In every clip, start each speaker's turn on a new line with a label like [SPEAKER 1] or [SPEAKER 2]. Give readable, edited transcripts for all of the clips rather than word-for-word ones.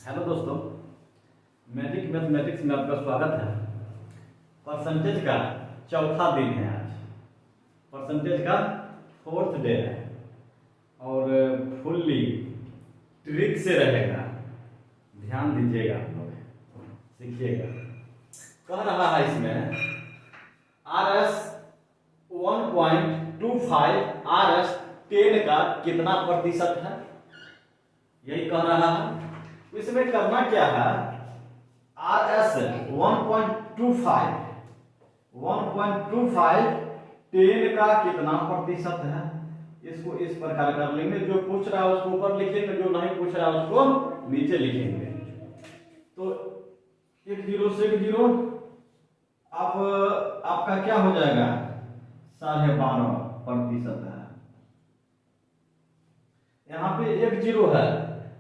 [SPEAKER 1] Hello दोस्तों, magic mathematics में आपका स्वागत है। परसेंटेज का चौथा दिन है आज। परसेंटेज का फोर्थ डे है और फुल्ली ट्रिक से रहेगा। ध्यान दीजिएगा, आप लोग सीखिएगा। कह रहा है इसमें RS 1.25 RS 10 का कितना प्रतिशत है, यही कह रहा है। इसमें करना क्या है, RS 1.25 10 का कितना प्रतिशत है, इसको इस प्रकार कर लेंगे। जो पूछ रहा है उसको ऊपर लिखेंगे, जो नहीं पूछ रहा है उसको नीचे लिखेंगे। तो 1 0 से 1 0 आपका क्या हो जाएगा, 12.5% है। यहाँ पे 1 0 है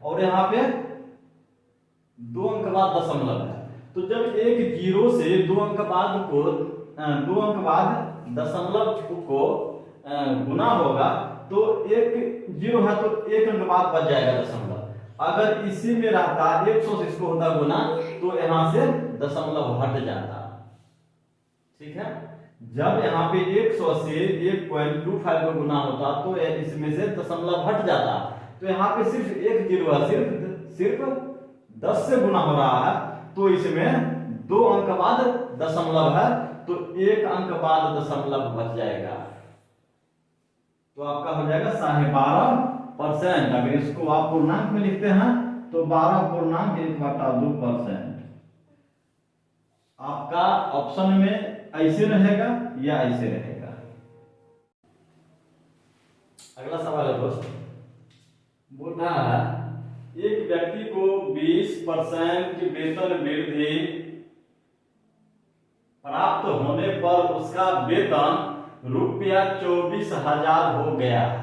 [SPEAKER 1] और यहाँ पे 2 अंक बाद दशमलव है। तो जब 1 0 से 2 अंक बाद दशमलव को गुना होगा तो 1 0 है तो 1 अंक बाद बच जाएगा दशमलव। अगर इसी में रहता 100 से इसको होता गुना तो यहाँ से दशमलव हट जाता। ठीक है, जब यहाँ पे 100 से 1.25 को गुना होता तो इसमें से दशमलव हट जाता। तो यहाँ पे सिर्फ 1 0 है, सिर्फ 10 से गुना हो रहा है तो इसमें 2 अंक बाद दशमलव है तो 1 अंक बाद दशमलव बच जाएगा। तो आपका हो जाएगा 12.5%। अगर इसको आप पूर्णांक में लिखते हैं तो 12.1/2%। आपका ऑप्शन में ऐसे रहेगा या ऐसे रहेगा। अगला सवाल है दोस्त, बोल रहा है एक व्यक्ति को 20% वेतन वृद्धि प्राप्त होने पर उसका वेतन ₹24,000 हो गया है।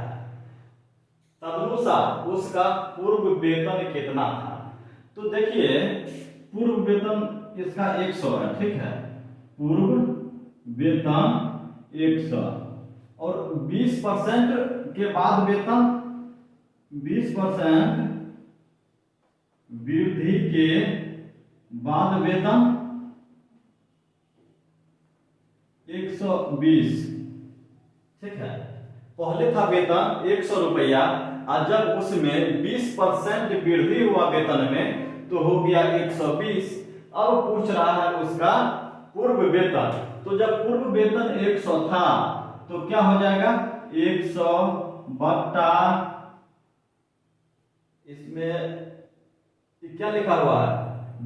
[SPEAKER 1] तदनुसार उसका पूर्व वेतन कितना था। तो देखिए, पूर्व वेतन इसका 100 है, ठीक है। पूर्व वेतन 100 और 20% के बाद वेतन 20% वृद्धि के बाद वेतन 120। ठीक है, पहले था वेतन 100 रुपया और जब उसमें 20% वृद्धि हुआ वेतन में तो हो गया 120। अब पूछ रहा है उसका पूर्व वेतन। तो जब पूर्व वेतन 100 था तो क्या हो जाएगा, 100 बट्टा इसमें क्या लिखा हुआ है,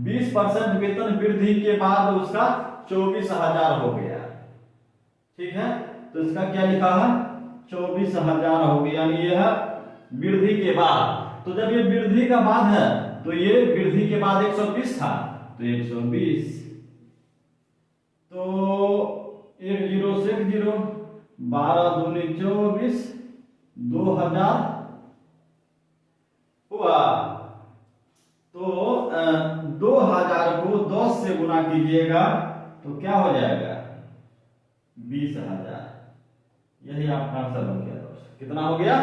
[SPEAKER 1] 20% वेतन वृद्धि के बाद उसका 24,000 हो गया। ठीक है, तो इसका क्या लिखा है, 24,000 हो गया, यानी यह वृद्धि के बाद। तो जब ये वृद्धि का बाद है तो ये वृद्धि के बाद 120 था तो 120। तो 1 0 से 1 0 12 दूनी 24 2000 हुआ। तो 2000 को 10 से गुना कीजिएगा तो क्या हो जाएगा, 20,000। यही आपका आंसर हो गया दोस्त। कितना हो गया,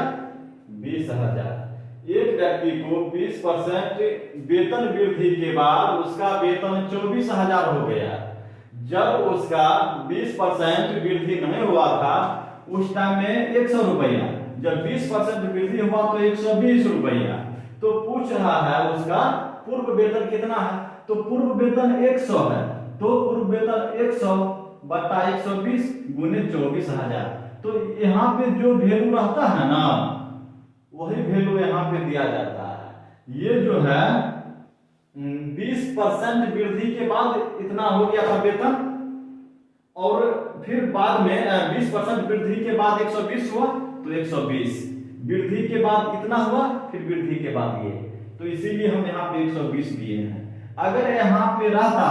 [SPEAKER 1] 20,000। एक व्यक्ति को 20% वेतन वृद्धि के बाद उसका वेतन 24,000 हो गया। जब उसका 20% वृद्धि नहीं हुआ था उस टाइम में 100 रुपया, जब 20% वृद्धि हुआ तो 120 रुपया। तो पूछ रहा है उसका पूर्व वेतन कितना है। तो पूर्व वेतन 100 है तो पूर्व वेतन 100 बट्टा 120 गुने 24,000। तो यहाँ पे जो वैल्यू रहता है ना वही वैल्यू यहाँ पे दिया जाता है। ये जो है 20% वृद्धि के बाद इतना हो गया था वेतन और फिर बाद में 20% वृद्धि के बाद 120 हुआ तो 120, वृद्धि के बाद इतना हुआ फिर वृद्धि के बाद ये। तो इसीलिए हम यहाँ पे 120 दिए हैं। अगर यहाँ पे रहता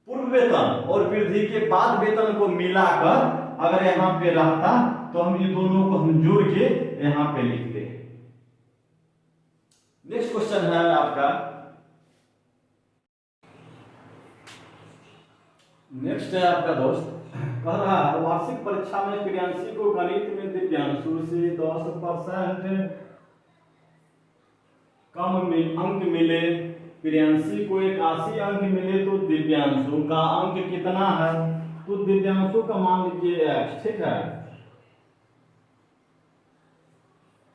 [SPEAKER 1] पूर्व वेतन और वृद्धि के बाद वेतन को मिलाकर अगर यहाँ पे रहता तो हम ये दोनों को हम जोड़ के यहाँ पे लिखते। नेक्स्ट क्वेश्चन है आपका, नेक्स्ट है आपका दोस्त, कह रहा है वार्षिक परीक्षा में प्रियांशी को गणित में दिव्यांशु से 10% अंक मिले, प्रियांशी को 81 अंक मिले तो दिव्यांशु का अंक कितना है? तो दिव्यांशु का मान लीजिए x, ठीक है।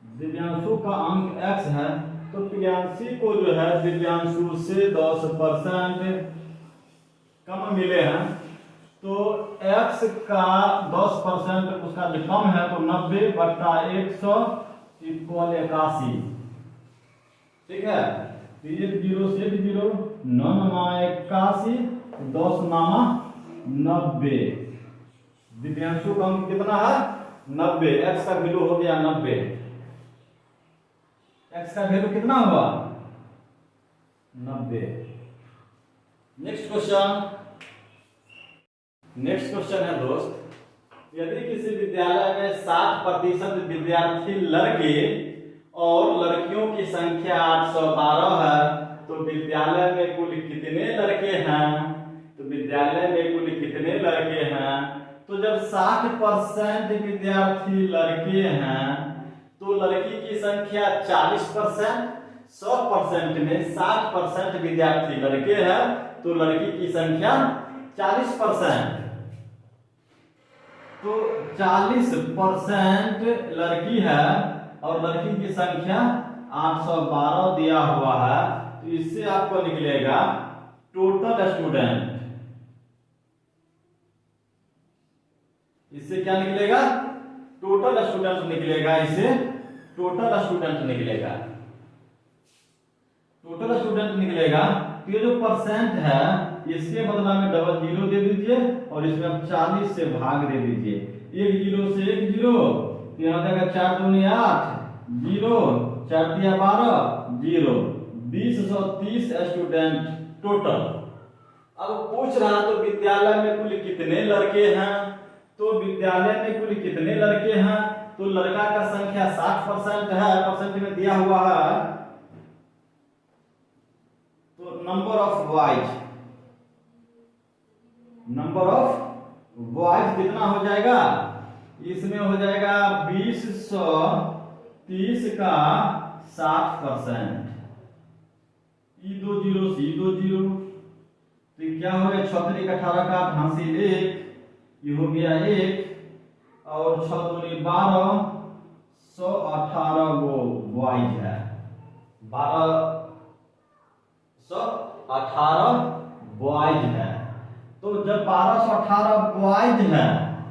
[SPEAKER 1] दिव्यांशु का अंक x है, तो प्रियांशी को जो है दिव्यांशु से 10% कम मिले हैं, तो x का 10% उसका जो कम है तो 90/100 इक्वल 81, ठीक है। 1 0 से 1 0, 9 81, 10 90। दिव्यांशु का अंक कितना है? 90। x का वैल्यू हो गया 90। x का वैल्यू कितना हुआ? 90। नेक्स्ट क्वेश्चन है दोस्त, यदि किसी विद्यालय में 60% विद्यार्थी लड़के और लड़कियों की संख्या 812 है, तो विद्यालय में कुल कितने लड़के हैं? तो विद्यालय में कुल कितने लड़के हैं? तो जब 60% विद्यार्थी लड़के हैं तो लड़की की संख्या 40%, 100% में 60% विद्यार्थी लड़के हैं तो लड़की की संख्या 40%। तो 40% लड़की है और लड़की की संख्या 812 दिया हुआ है, तो इससे आपको निकलेगा टोटल स्टूडेंट। इससे क्या निकलेगा? टोटल स्टूडेंट निकलेगा। इससे टोटल स्टूडेंट निकलेगा। टोटल स्टूडेंट निकलेगा। तो ये जो परसेंट है इसके बदला में डबल जीरो दे दीजिए और इसमें आप 40 से भाग दे दीजिए। 1 0 से 1 0, यहाँ जाएगा 4 दूनी 8, 0, 4 दिया 12, 0, 2030 स्टूडेंट टोटल। अब पूछ रहा तो विद्यालय में कुल कितने लड़के हैं? तो विद्यालय में कुल कितने लड़के हैं? तो लड़का का संख्या 60% है, परसेंट में दिया हुआ है, तो नंबर ऑफ बॉयज कितना हो जाएगा? इसमें हो जाएगा 2030 का 60%। ई 2 0 से 2 0, तो क्या हो गया? 36 18 का 88 1, ये हो गया 1, और 6 दूनी 12, 118 वो बॉयज है। 1218 बॉयज है। तो जब 1218 बॉयज है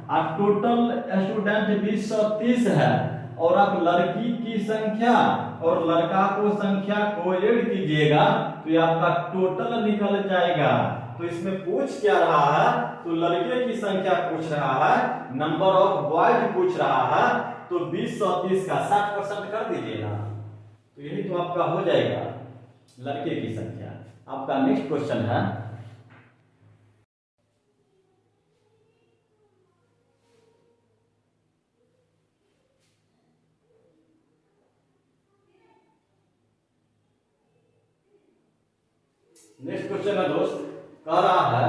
[SPEAKER 1] और टोटल स्टूडेंट 2030 है और आप लड़की की संख्या और लड़का को संख्या को ऐड कीजिएगा तो ये आपका टोटल निकल जाएगा। तो इसमें पूछ क्या रहा है? तो लड़के की संख्या पूछ रहा है, नंबर ऑफ बॉयज पूछ रहा है, तो 2030 का 60% कर दीजिए ना, तो यही तो आपका हो जाएगा लड़के की संख्या। आपका नेक्स्ट क्वेश्चन है, नेक्स्ट क्वेश्चन है दोस्त, कह रहा है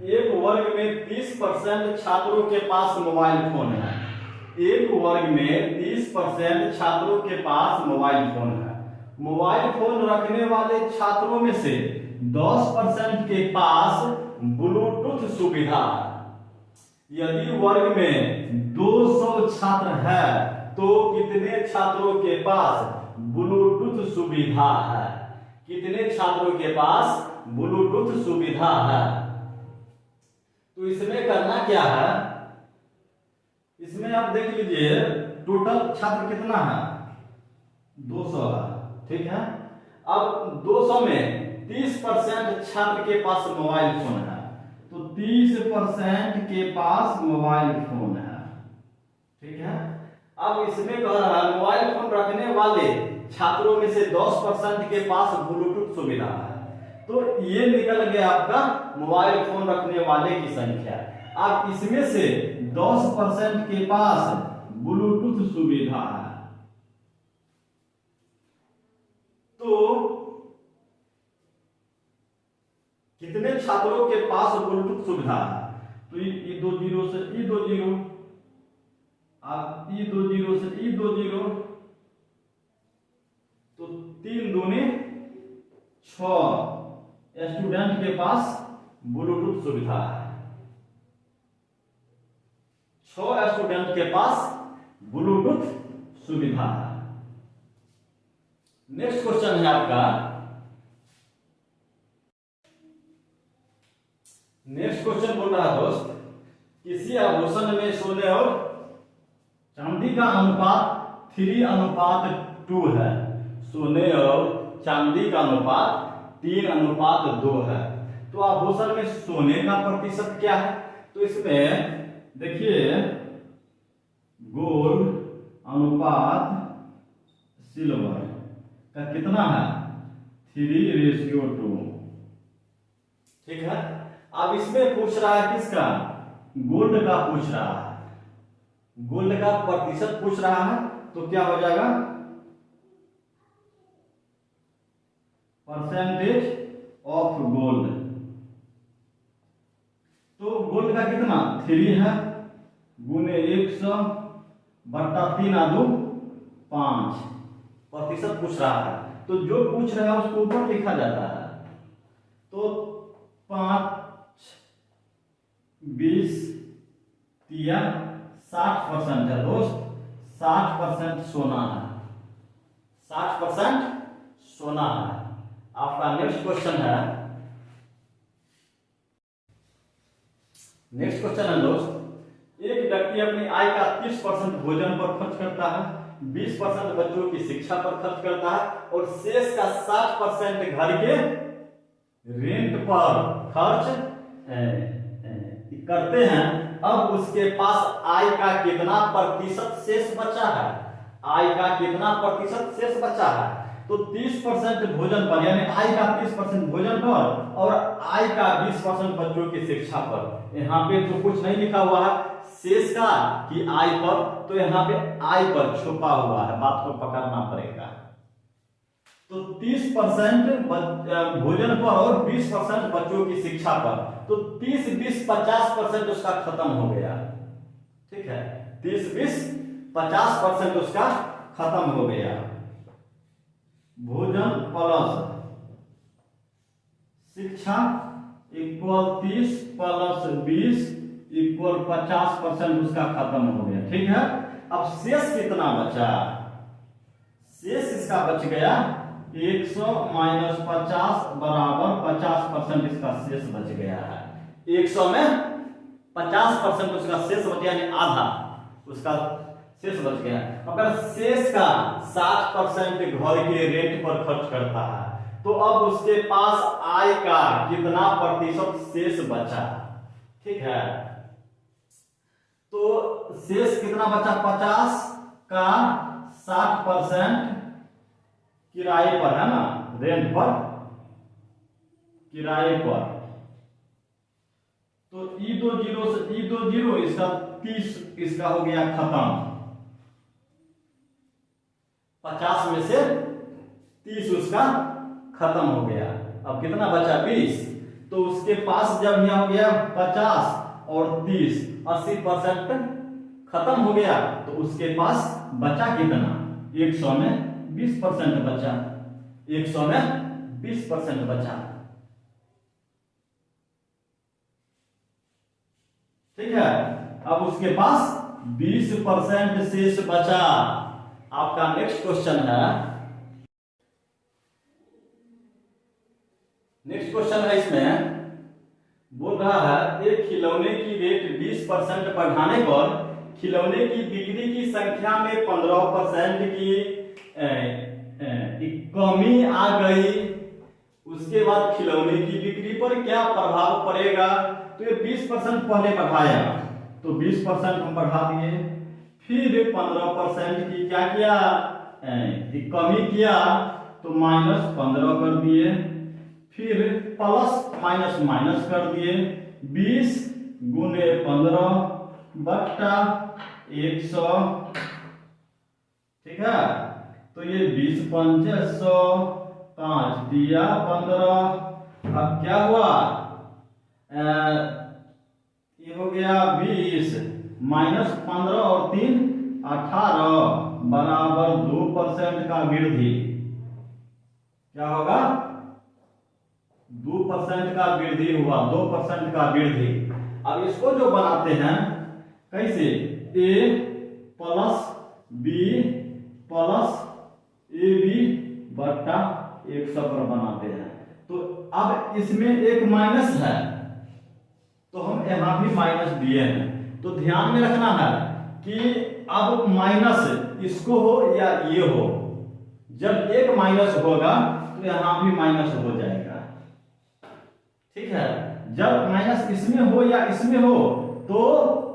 [SPEAKER 1] एक वर्ग में 30% छात्रों के पास मोबाइल फोन है। एक वर्ग में 30% छात्रों के पास मोबाइल फोन है। मोबाइल फोन रखने वाले छात्रों में से 10% के पास ब्लूटूथ सुविधा है। यदि वर्ग में 200 छात्र है तो कितने छात्रों के पास ब्लूटूथ सुविधा है? कितने छात्रों के पास ब्लूटूथ सुविधा है? तो इसमें करना क्या है? इसमें आप देख लीजिए टोटल छात्र कितना है? 200 है, ठीक है। अब 200 में 30% छात्र के पास मोबाइल फोन है, तो 30% के पास मोबाइल फोन है, ठीक है। अब इसमें कह रहा है मोबाइल फोन रखने वाले छात्रों में से 10% के पास ब्लूटूथ सुविधा है, तो ये निकल गया आपका मोबाइल फोन रखने वाले की संख्या। अब इसमें से 10% के पास ब्लूटूथ सुविधा है, तो कितने छात्रों के पास ब्लूटूथ सुविधा है? तो ई 2 0 से ई 2 0, अब ई 2 0 से ई 2 0, तो 6 स्टूडेंट के पास ब्लूटूथ सुविधा है। 6 स्टूडेंट के पास ब्लूटूथ सुविधा है। नेक्स्ट क्वेश्चन है आपका, नेक्स्ट क्वेश्चन बोल रहा है दोस्त, किसी आभूषण में सोने और चांदी का अनुपात 3:2 है। सोने और चांदी का अनुपात 3:2 है। तो आभूषण में सोने का प्रतिशत क्या है? तो इसमें देखिए, गोल्ड अनुपात सिल्वर का कितना है? 3:2। ठीक है। अब इसमें पूछ रहा है किसका? गोल्ड का पूछ रहा है, गोल्ड का प्रतिशत पूछ रहा है। तो क्या हो जाएगा? Percentage of gold. तो गोल्ड का कितना? 3 है, गुने 100 बट्टा 3×2 5 प्रतिशत पूछ रहा है। तो जो पूछ रहा है उसको ऊपर लिखा जाता है। तो 5 20 3 60% है दोस्त। 60% सोना है, 60% सोना है। आपका नेक्स्ट क्वेश्चन है, नेक्स्ट क्वेश्चन है दोस्त, एक व्यक्ति अपनी आय का 30% भोजन पर खर्च करता है, 20% बच्चों की शिक्षा पर खर्च करता है और शेष का 60% घर के रेंट पर खर्च करते हैं। अब उसके पास आय का कितना प्रतिशत शेष बचा है? आय का कितना प्रतिशत शेष बचा है? तो 30% भोजन पर, यानी आय का 30% भोजन पर और आय का 20% बच्चों की शिक्षा पर। यहाँ पे तो कुछ नहीं लिखा हुआ है शेष का कि आय पर, तो यहाँ पे आय पर छुपा हुआ है, बात को पकड़ना पड़ेगा। तो 30% भोजन पर और 20% बच्चों की शिक्षा पर। तो 30 20 50% उसका खत्म हो गया। ठीक है, 30 20 50% उसका खत्म हो गया। भोजन प्लस शिक्षा इक्वल 30 प्लस 20 इक्वल 50% उसका खत्म हो गया। ठीक है। अब शेष कितना बचा? शेष इसका बच गया 100 माइनस 50 बराबर 50% इसका शेष बच गया है। 100 में 50% उसका शेष बच गया, यानी आधा उसका शेष बच गया। अगर शेष का 60% घर के रेंट पर खर्च करता है तो अब उसके पास आय का कितना प्रतिशत शेष बचा? ठीक है, तो शेष कितना बचा? 50 का 60% किराए पर है ना, रेंट पर, किराए पर। तो E2 0 से E2 0, इसका 30 इसका हो गया खत्म। 50 में से 30 उसका खत्म हो गया। अब कितना बचा? 20। तो उसके पास जब यह हो गया 50 और 30 80% खत्म हो गया, तो उसके पास बचा कितना? 100 में 20% बचा। 100 में 20% बचा। ठीक है। अब उसके पास 20% शेष बचा। आपका नेक्स्ट क्वेश्चन है, नेक्स्ट क्वेश्चन है, इसमें बोल रहा है एक खिलौने की रेट 20% बढ़ाने पर खिलौने की बिक्री की संख्या में 15% की कमी आ गई। उसके बाद खिलौने की बिक्री पर क्या प्रभाव पड़ेगा? तो ये 20% पहले बढ़ाया, तो 20% हम बढ़ा दिए, फिर 15% की क्या किया? कमी किया, तो -15 कर दिए, फिर प्लस माइनस माइनस कर दिए। 20 गुने 15 बट्टा 100। ठीक है। तो ये 20 पंचे 100, 5 दिया 15। अब क्या हुआ? ये हो गया 20 माइनस 15 और 3 18 बराबर 2% का वृद्धि। क्या होगा? 2% का वृद्धि हुआ, 2% का वृद्धि। अब इसको जो बनाते हैं कैसे, a plus B plus A B बट्टा 100 पर बनाते हैं। तो अब इसमें एक माइनस है तो हम यहां भी माइनस दिए हैं। तो ध्यान में रखना है कि अब माइनस इसको हो या ये हो, जब एक माइनस होगा तो यहां भी माइनस हो जाएगा, ठीक है। जब माइनस इसमें हो या इसमें हो तो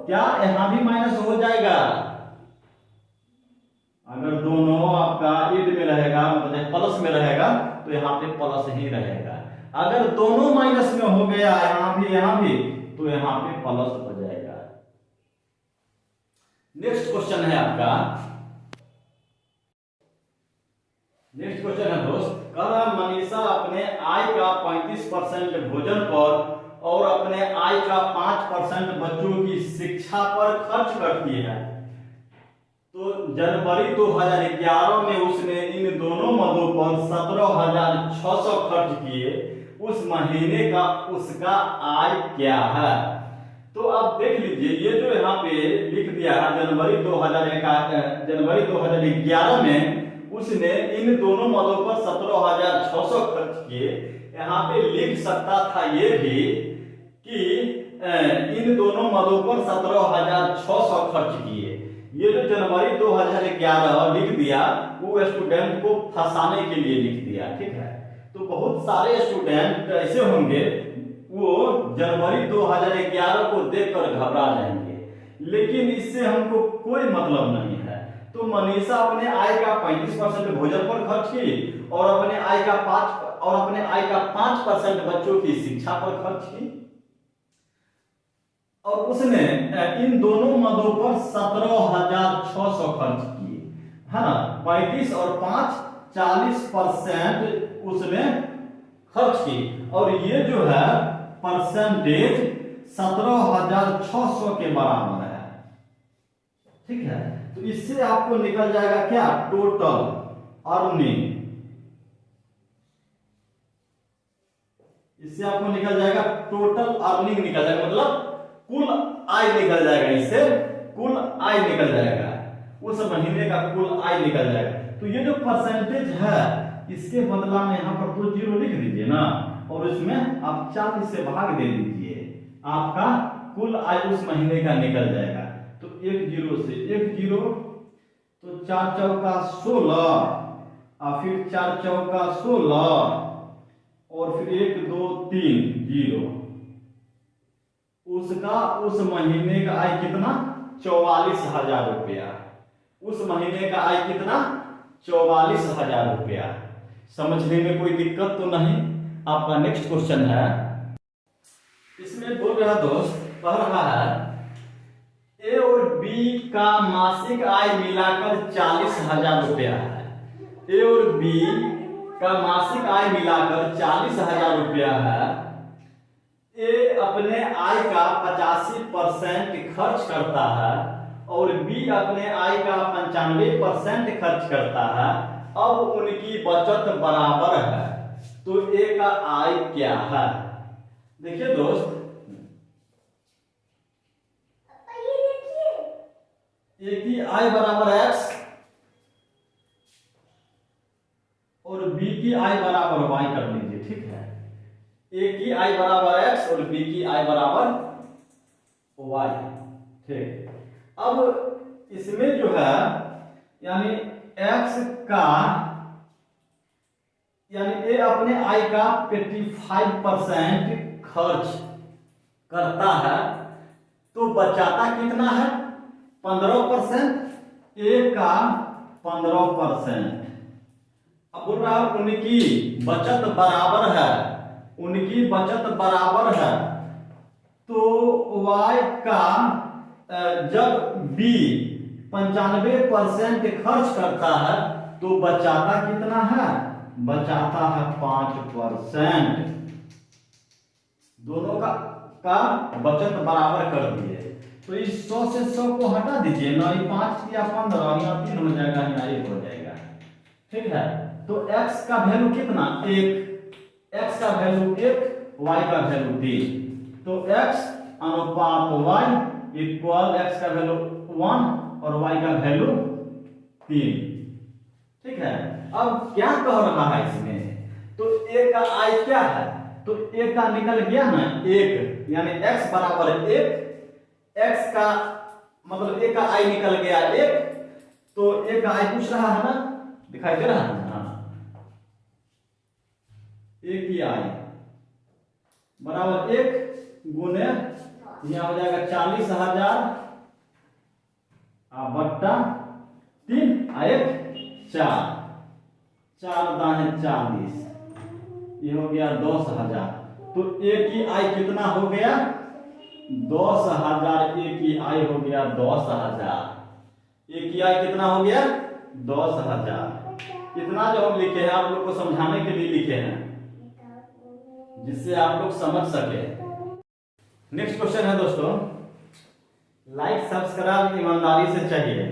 [SPEAKER 1] क्या यहां भी माइनस हो जाएगा। अगर दोनों आपका ईद में रहेगा मतलब प्लस में रहेगा तो यहाँ पे प्लस ही रहेगा। अगर दोनों माइनस में हो गया यहाँ भी तो यहाँ पे प्लस हो जाएगा। नेक्स्ट क्वेश्चन है आपका, नेक्स्ट क्वेश्चन है दोस्त, कह रहा मनीषा अपने आय का 35% भोजन पर और अपने आय का 5% बच्चों की शिक्षा पर खर्च करती है। तो जनवरी 2011 में उसने इन दोनों मदों पर 17,600 खर्च किए। उस महीने का उसका आय क्या है। तो अब देख लीजिए, ये जो यहाँ पे लिख दिया है जनवरी 2011 में उसने इन दोनों मदों पर 17,600 खर्च किए। यहाँ पे लिख सकता था ये भी कि इन दोनों मदों पर 17,600 खर्च किए। ये जो जनवरी 2011 लिख दिया वो स्टूडेंट को फंसाने के लिए लिख दिया, ठीक है। तो बहुत सारे स्टूडेंट ऐसे होंगे वो जनवरी 2011 को देखकर घबरा जाएंगे, लेकिन इससे हमको कोई मतलब नहीं है। तो मनीषा अपने आय का 35% भोजन पर खर्च की और अपने आय का 5% बच्चों की शिक्षा पर खर्च की। और उसने इन दोनों मदों पर 17,600 खर्च किए, है ना। 35 और 5 40% उसने खर्च की और ये जो है परसेंटेज 17,600 के बराबर है, ठीक है। तो इससे आपको निकल जाएगा क्या, टोटल अर्निंग। इससे आपको निकल जाएगा टोटल अर्निंग निकल जाएगा, मतलब कुल आय निकल जाएगा। इससे कुल आय निकल जाएगा, उस महीने का कुल आय निकल जाएगा। तो ये जो परसेंटेज है इसके बदला में यहाँ पर 2 जीरो लिख दीजिए ना और इसमें आप 40 से भाग दे दीजिए, आपका कुल आय उस महीने का निकल जाएगा। तो 1 जीरो से 1 जीरो, तो 4 चौका 16 और फिर 4 चौका 16 और फिर 1 2 3 जीरो। उसका उस महीने का आय कितना, 44,000 रुपया। उस महीने का आय कितना, 44,000 रुपया। समझने में कोई दिक्कत तो नहीं। आपका नेक्स्ट क्वेश्चन है, इसमें बोल रहा दोस्त, कह रहा है ए और बी का मासिक आय मिलाकर 40,000 रुपया है। ए और बी का मासिक आय मिलाकर 40,000 रुपया है। ए अपने आय का 85% खर्च करता है और बी अपने आय का 95% खर्च करता है। अब उनकी बचत बराबर है, तो ए का आय क्या है। देखिए दोस्त, ए की आय बराबर x और बी की आय बराबर y कर लीजिए, ठीक है। ए की आय बराबर x और बी की आय बराबर y, ठीक। अब इसमें जो है यानी x का यानी ए अपने आय का 55% खर्च करता है, तो बचाता कितना है, 15%। ए का 15%। अब बोल रहा है उनकी बचत बराबर है, उनकी बचत बराबर है। तो y का जब b 95% खर्च करता है तो बचाता कितना है, बचाता है 5%। दोनों का बचत बराबर कर दिए। तो इस 100 से 100 को हटा दीजिए ना, ये 5 या 15 या 3 हो जाएगा या 1 हो जाएगा, ठीक है। तो x का वैल्यू कितना, 1, x का वैल्यू 1, y का वैल्यू 3, तो x अनुपात y इक्वल x का वैल्यू 1 और y का वैल्यू 3। ठीक है, अब क्या कह रहा है इसमें, तो a का i क्या है, तो a का निकल गया ना 1, यानी x बराबर 1, x का मतलब a का i निकल गया 1, तो a का i पूछ रहा है ना, दिखाई दे रहा है ना, a की i बराबर 1 गुने यहां हो जाएगा 40,000 बट्टा 3 1 4, 4 दाने 40, ये हो गया 10,000। तो a की i कितना हो गया 10,000, a की i हो गया 10,000, a की i कितना हो गया 10,000। इतना जो हम लिखे हैं आप लोग को समझाने के लिए लिखे हैं, जिससे आप लोग समझ सके। नेक्स्ट क्वेश्चन है दोस्तों, लाइक सब्सक्राइब ईमानदारी से चाहिए।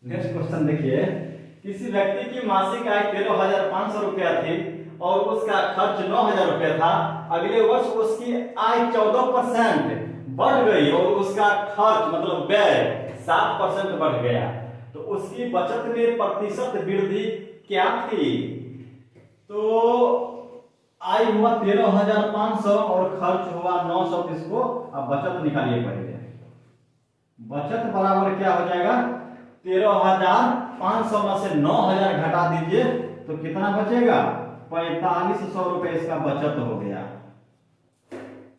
[SPEAKER 1] नेक्स्ट क्वेश्चन देखिए, किसी व्यक्ति की मासिक आय 13,500 रुपया थी और उसका खर्च 9,000 रुपया था। अगले वर्ष उसकी आय 14% बढ़ गई और उसका खर्च मतलब व्यय 7% बढ़ गया, तो उसकी बचत में प्रतिशत वृद्धि क्या थी। तो आय हुआ 13,500 और खर्च हुआ 900, किसको, अब बचत निकालिए पहले। बचत बराबर क्या हो जाएगा 13,500 में से 9,000 घटा दीजिए तो कितना बचेगा 4,500 रुपए इसका बचत हो गया।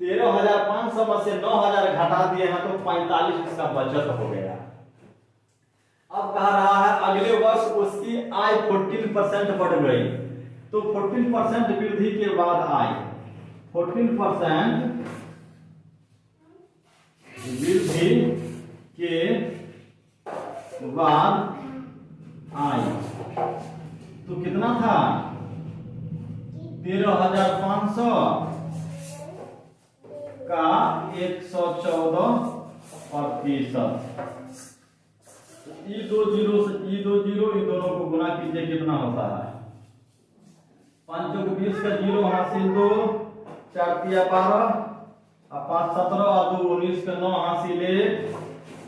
[SPEAKER 1] 13,500 में से 9,000 घटा दिए हैं तो 45 इसका बचत हो गया। अब कह रहा है अगले वर्ष उसकी आय 14% बढ़ गई, तो 14% वृद्धि के बाद आय 14% वृद्धि के बाद आय, तो कितना था 13,500 का 114%। ई दो जीरो से ई दो जीरो, इन दोनों को गुना कीजिए कितना होता है 5 × 20 का 0 हासिल 2, 4 × 12 और 5 × 17 और 2 × 19 का 9 हासिल 1,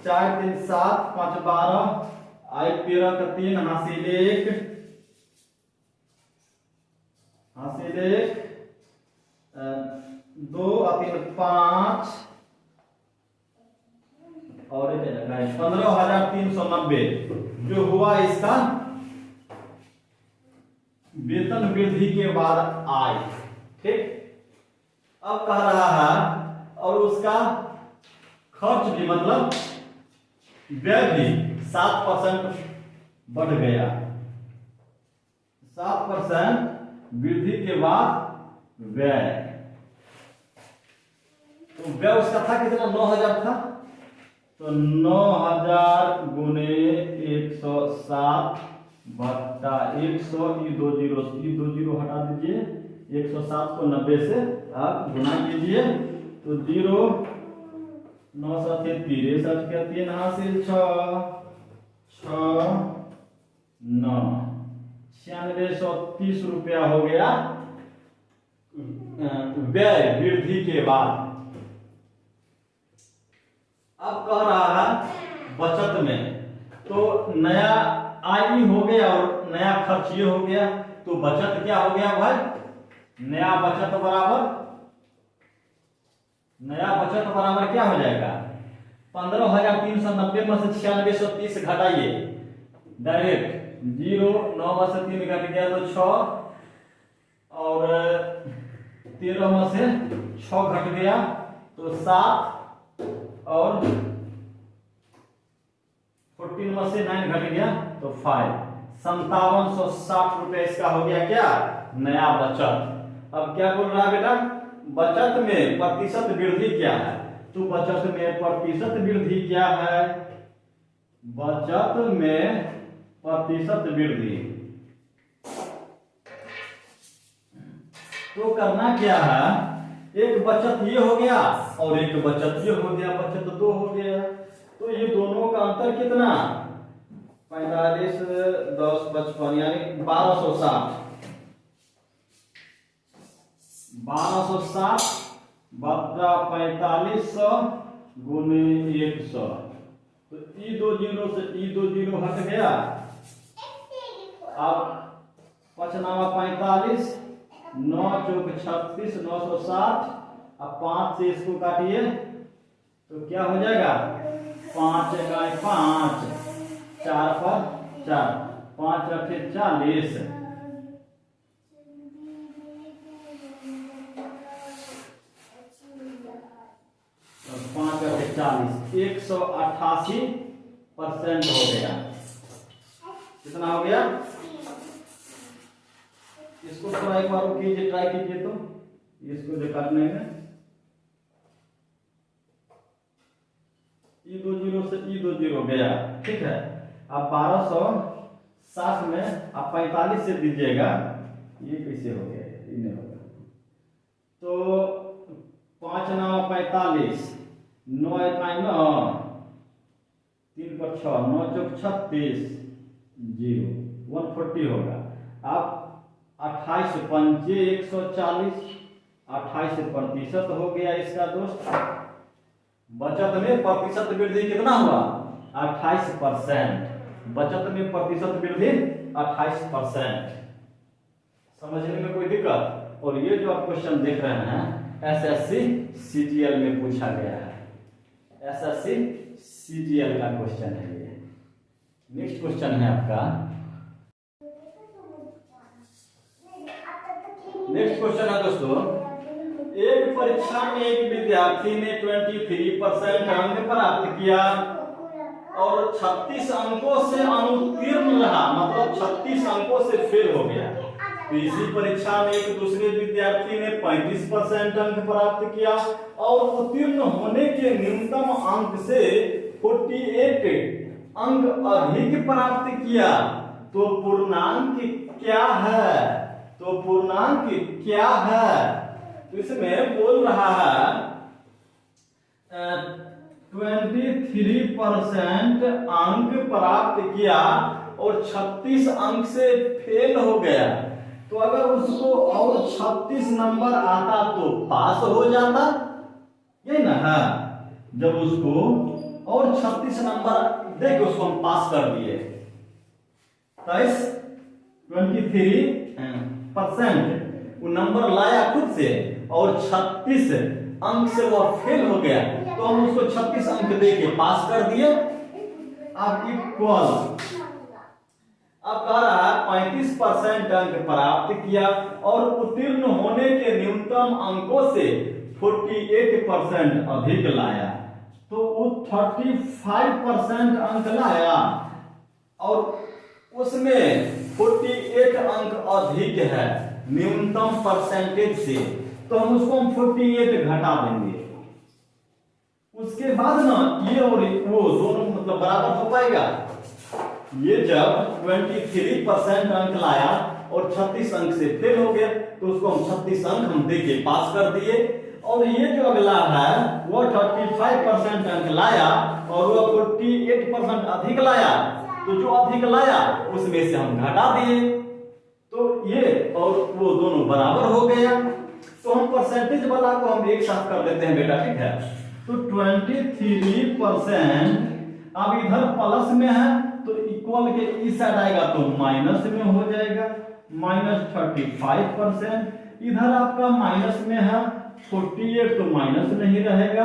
[SPEAKER 1] 4 × 3 7, 5 × 12 1 13 का 3 हासिल 1 हासिल 1, 2 और 3 5 और 15,390 जो हुआ इसका वेतन वृद्धि के बाद आय। ठीक, अब कह रहा है और उसका खर्च भी मतलब व्यय भी 7% बढ़ गया। 7% वृद्धि के बाद व्यय, तो व्यय उसका था कितना 9,000 था, तो 9,000 गुने 107 बट्टा 100, ई दो जीरो हटा दीजिए, 107 को 90 से आप गुना कीजिए तो 0 9 7 3 का 3 हासिल 6 6 9 9630 रुपया हो गया व्यय वृद्धि के बाद। अब कह रहा है बचत में, तो नया आय हो गया और नया खर्च ये हो गया, तो बचत क्या हो गया भाई, नया बचत बराबर क्या हो जाएगा 15,390 में से 9630 घटाइए डायरेक्ट, 0 9 में से 3 घट गया तो 6 और 13 में से 6 घट गया तो 7 और 14 में से 9 घट गया तो 5, 5760 रुपए इसका हो गया क्या नया बचत। अब क्या बोल रहा है बेटा, बचत में प्रतिशत वृद्धि क्या है, तो बचत में प्रतिशत वृद्धि क्या है, बचत में प्रतिशत वृद्धि तो करना क्या है, एक बचत ये हो गया और एक बचत ये हो गया, बचत 2 हो गया, तो ये दोनों का अंतर कितना 45 10 55 यानी 1260। 1260 बटा 4500 गुने 100। तो ई 2 जीरो से ई 2 जीरो हट गया। अब 5 9 45, 9 चौक 36, 960। अब 5 से इसको काटिए तो क्या हो जाएगा? 5 एकाई 5, 4 पर 4, 5 रखे 40, 5 रखे 40, 188% हो गया। कितना हो गया? इसको थोड़ा एक बार कीजिए, ट्राई कीजिए तो इसको जो काटने में ई 2 जीरो से ई 2 जीरो गया, ठीक है। अब 1260 में आप 45 से दीजिएगा, ये कैसे हो गया? ये नहीं होगा। तो 5 9 45, 9 एकाई 9, 3 पर 6, 9 चौक 36, 0, 140 होगा। अब 28 पंचे 140, 28% हो गया इसका दोस्त। बचत में प्रतिशत वृद्धि कितना हुआ? 28%। बचत में प्रतिशत वृद्धि 28%। समझने में कोई दिक्कत? और ये जो आप क्वेश्चन देख रहे हैं एसएससी सीजीएल में पूछा गया है। एसएससी सीजीएल का क्वेश्चन है ये। नेक्स्ट क्वेश्चन है आपका, नेक्स्ट क्वेश्चन है दोस्तों, एक परीक्षा में एक विद्यार्थी ने 23% अंक प्राप्त किया और 36 अंकों से अनुत्तीर्ण रहा, मतलब 36 अंकों से फेल हो गया। तो इसी परीक्षा में एक दूसरे विद्यार्थी ने 35% अंक प्राप्त किया और उत्तीर्ण होने के न्यूनतम अंक से 48 अंक अधिक प्राप्त किया। तो पूर्णांक क्या है? तो पूर्णांक क्या है? तो इसमें बोल रहा है 23% अंक प्राप्त किया और 36 अंक से फेल हो गया। तो अगर उसको और 36 नंबर आता तो पास हो जाता, यही ना है। जब उसको और 36 नंबर देके उसको हम पास कर दिए, 23% वो नंबर लाया खुद से और 36 अंक से वो फेल हो गया, तो हम उसको 36 अंक देके पास कर दिए। अब इक्वल, अब कह रहा है 35% अंक प्राप्त किया और उत्तीर्ण होने के न्यूनतम अंकों से 48% अधिक लाया। तो वो 35% अंक लाया और उसमें 48 अंक अधिक है न्यूनतम परसेंटेज से, तो हम उसको 48 घटा देंगे। उसके बाद ना ये और वो दोनों मतलब बराबर हो पाएगा। ये जब 23% अंक लाया और 36 अंक से फेल हो गया, तो उसको हम 36 अंक हम देके पास कर दिए। और ये जो अगला है वो 35% अंक लाया और वो 48% अधिक लाया, तो जो अधिक लाया उसमें से हम घटा दिए, तो ये और वो दोनों बराबर हो गया। तो हम परसेंटेज वाला को हम एक साथ कर देते हैं बेटा, ठीक है। तो 23% अब इधर प्लस में है तो इक्वल के इस साइड आएगा तो माइनस में हो जाएगा, -35%। इधर आपका माइनस में है 48 तो माइनस नहीं रहेगा,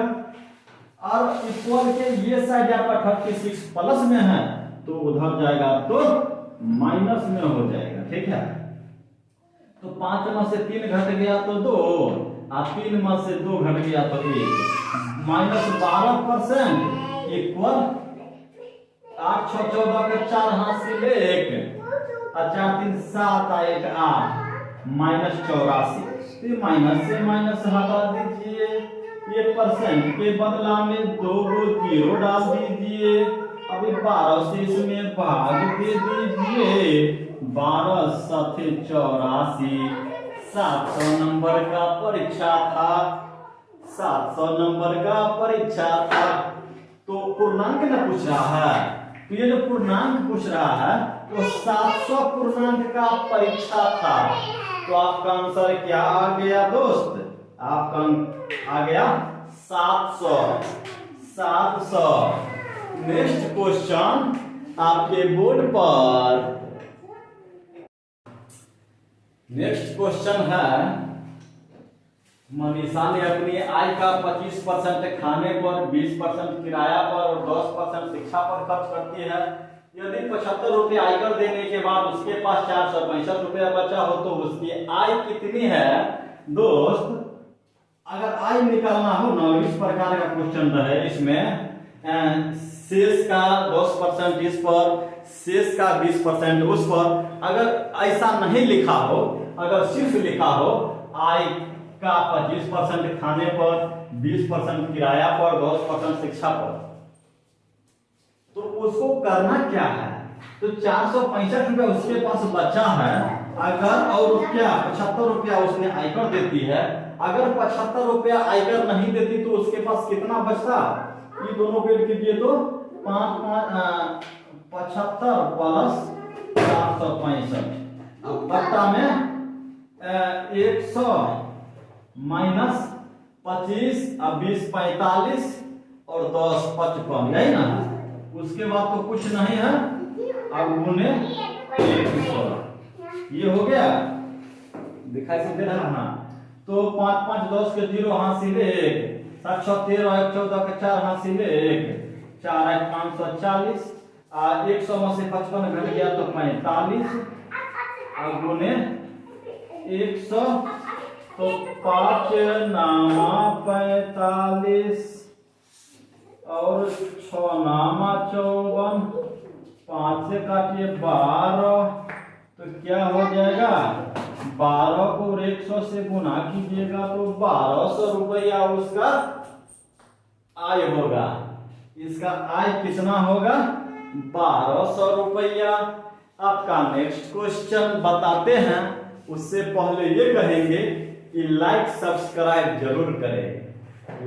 [SPEAKER 1] और इक्वल के ये साइड आपका 36 प्लस में है तो उधर जाएगा तो माइनस में हो जाएगा, ठीक है। तो 5 में से 3 घट गया तो 2, और 3 में से 2 घट गया तो 1, -12% इक्वल 8 6 14 के 4 हाथ से 1 और 4 3 7 1 8 -84। तो माइनस से माइनस हटा दीजिए, ये परसेंट के बदला में 2 जीरो डाल दीजिए। अभी 12 से इसमें भाग दे दीजिए, 12 7 84। 700 नंबर का परीक्षा था, 700 नंबर का परीक्षा था। तो पूर्णांक ना पूछ रहा है, तो ये जो पूर्णांक पूछ रहा है वो 700 पूर्णांक का परीक्षा था। तो आपका आंसर क्या आ गया दोस्त? आपका आ गया 700। 700। नेक्स्ट क्वेश्चन आपके बोर्ड पर। नेक्स्ट क्वेश्चन है, मनीषा ने अपनी आय का 25% खाने पर, 20% किराया पर और 10% शिक्षा पर खर्च करती है। यदि 75 रुपये आयकर देने के बाद उसके पास 465 रुपया बचा हो तो उसकी आय कितनी है? दोस्त अगर आय निकालना हो ना, इस प्रकार का क्वेश्चन रहे, इसमें शेष का 10% इस पर, शेष का 20% उस पर। अगर ऐसा नहीं लिखा हो, अगर सिर्फ लिखा हो आय का 25% खाने पर, 20% किराया पर, 10% शिक्षा पर, तो उसको करना क्या है? तो 465 रुपया उसके पास बचा है अगर, और क्या 75 रुपया उसने आयकर देती है। अगर 75 रुपया आयकर नहीं देती तो उसके पास कितना बचता? ये दोनों को ऐड कीजिए तो 75 प्लस 465 बट्टा में 100 माइनस 25 अब 20 45 और 10 55, यही ना? उसके बाद तो कुछ नहीं है, अब गुने 100। ये हो गया, दिखाई दे रहा है? तो 5 5 10 के 0 हासिल 1, 7 6 13 1 14 के 4 हासिल 1, 4 1 540, 100 में से 55 घट गया तो 45 और गुने 100, तो 5 नामा 45 और 6 नामा 54, 5 से काटिए 12, तो क्या हो जाएगा? 12 को 100 से गुना कीजिएगा तो 1200 रुपया उसका आय होगा। इसका आय कितना होगा? 1200 रुपया। आपका नेक्स्ट क्वेश्चन बताते हैं, उससे पहले ये कहेंगे कि लाइक सब्सक्राइब जरूर करें,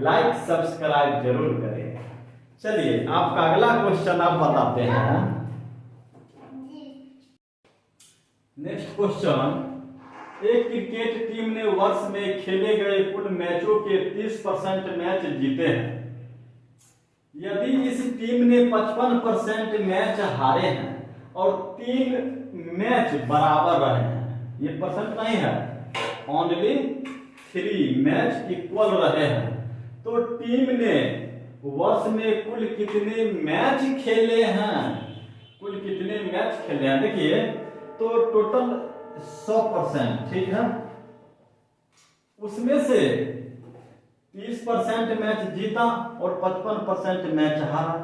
[SPEAKER 1] लाइक सब्सक्राइब जरूर करें। चलिए आपका अगला क्वेश्चन आप बताते हैं। नेक्स्ट क्वेश्चन, एक क्रिकेट टीम ने वर्ष में खेले गए कुल मैचों के 30% मैच जीते हैं। यदि इस टीम ने 55% मैच हारे हैं और 3 मैच बराबर रहे हैं, ये परसेंट नहीं है, ओनली 3 मैच इक्वल रहे हैं, तो टीम ने वर्ष में कुल कितने मैच खेले हैं? कुल कितने मैच खेले हैं? देखिए तो टोटल 100%, ठीक है, उसमें से 30% मैच जीता और 55% मैच हारा।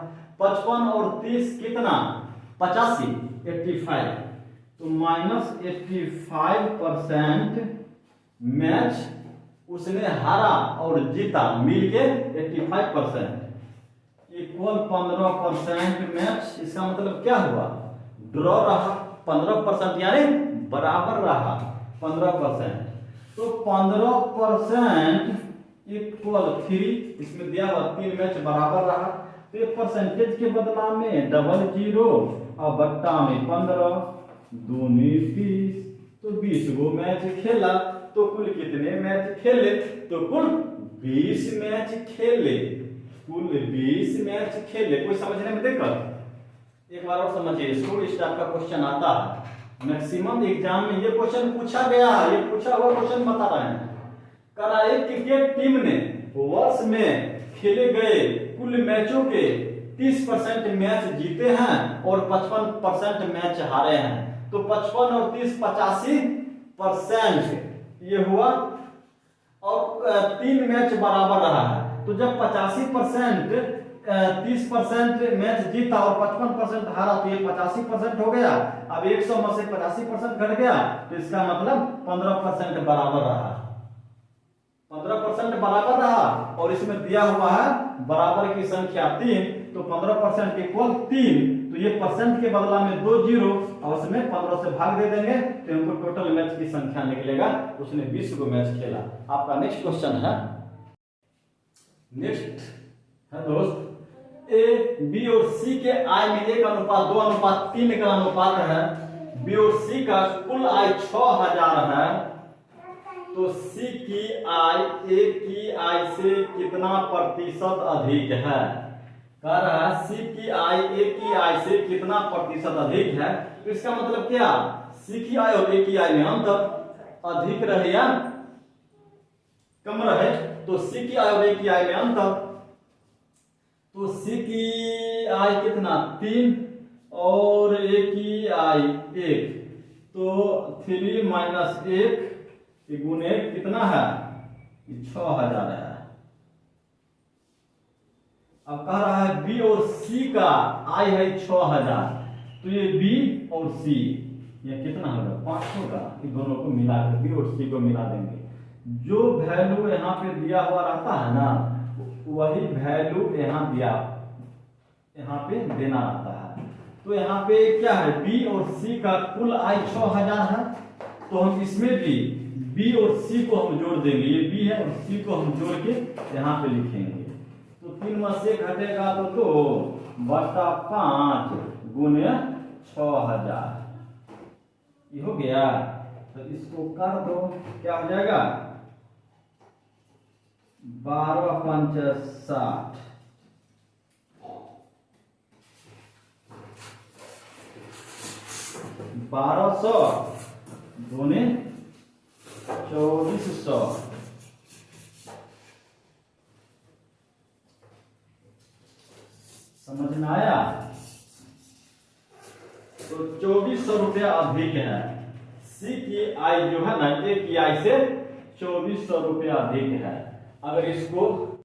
[SPEAKER 1] 55 और 30 कितना? 85, 85, तो -85% मैच उसने हारा और जीता, मिलके 85%, इक्वल 15% मैच। इसका मतलब क्या हुआ? ड्रॉ रहा 15%, यानी बराबर रहा 15%, तो 15% इक्वल 3, इसमें दिया हुआ 3 मैच बराबर रहा, तो ये परसेंटेज के बदला में 00 और बट्टा में 15, दूनी 30, तो 20 गो मैच खेला, तो कुल कितने मैच खेले? तो कुल 20 मैच खेले, कुल 20 मैच खेले। कोई समझने में दिक्कत? एक बार और समझिए, स्कूल स्टाफ का क्वेश्चन आता है, मैक्सिमम एग्जाम में ये क्वेश्चन पूछा गया, ये पूछा हुआ क्वेश्चन बता रहे हैं। करा एक क्रिकेट टीम ने वर्ष में खेले गए कुल मैचों के 30% मैच जीते हैं और 55% मैच हारे हैं, तो 55 और 30 85% ये हुआ, और 3 मैच बराबर रहा है। तो जब 85% 30% मैच जीता और 55% हारा, तो ये 85% हो गया। अब 100 में से 85% घट गया, तो इसका मतलब 15% बराबर रहा, 15% बराबर रहा, और इसमें दिया हुआ है बराबर की संख्या 3, तो 15% इक्वल 3, तो ये परसेंट के बदला में 2 जीरो और उसमें 15 से भाग दे देंगे, तो हमको टोटल मैच की संख्या निकलेगा, उसने 20 को मैच खेला। आपका नेक्स्ट क्वेश्चन है, नेक्स्ट है दोस्त, ए बी और सी के आय में 1:2:3 का अनुपात है, बी और सी का कुल आय 6000 है, तो सी की आय ए की आय से कितना प्रतिशत अधिक है? कह रहा है सी की आय ए की आय से कितना प्रतिशत अधिक है। तो इसका मतलब क्या, सी की आय और ए की आय में अंतर अधिक रहे या कम रहे, तो सी की आय और ए की आय में अंतर, तो सी की आय कितना 3 और ए की आय 1, तो 3 - 1 गुने कितना है 6000 है। अब कह रहा है बी और सी का आय है 6000, तो ये बी और सी ये कितना होगा 5 होगा। इन दोनों को मिलाकर बी और सी को मिला देंगे, जो वैल्यू यहाँ पे दिया हुआ रहता है ना वही वैल्यू यहाँ पे देना रहता है। तो यहाँ पे क्या है बी और सी का कुल आय 6000 है, तो हम इसमें भी बी और सी को हम जोड़ देंगे, ये बी है और सी को हम जोड़ के यहाँ पे लिखेंगे। तो 3 में से घटेगा तो 2/5 गुने 6000 ये हो गया। तो इसको कर दो, क्या हो जाएगा 12×5 = 60, 1200 गुने 2400, समझ में आया। तो 2400 रुपया अधिक है, सी की आय जो है ना ए की आय से 2400 रुपया अधिक है। अगर इसको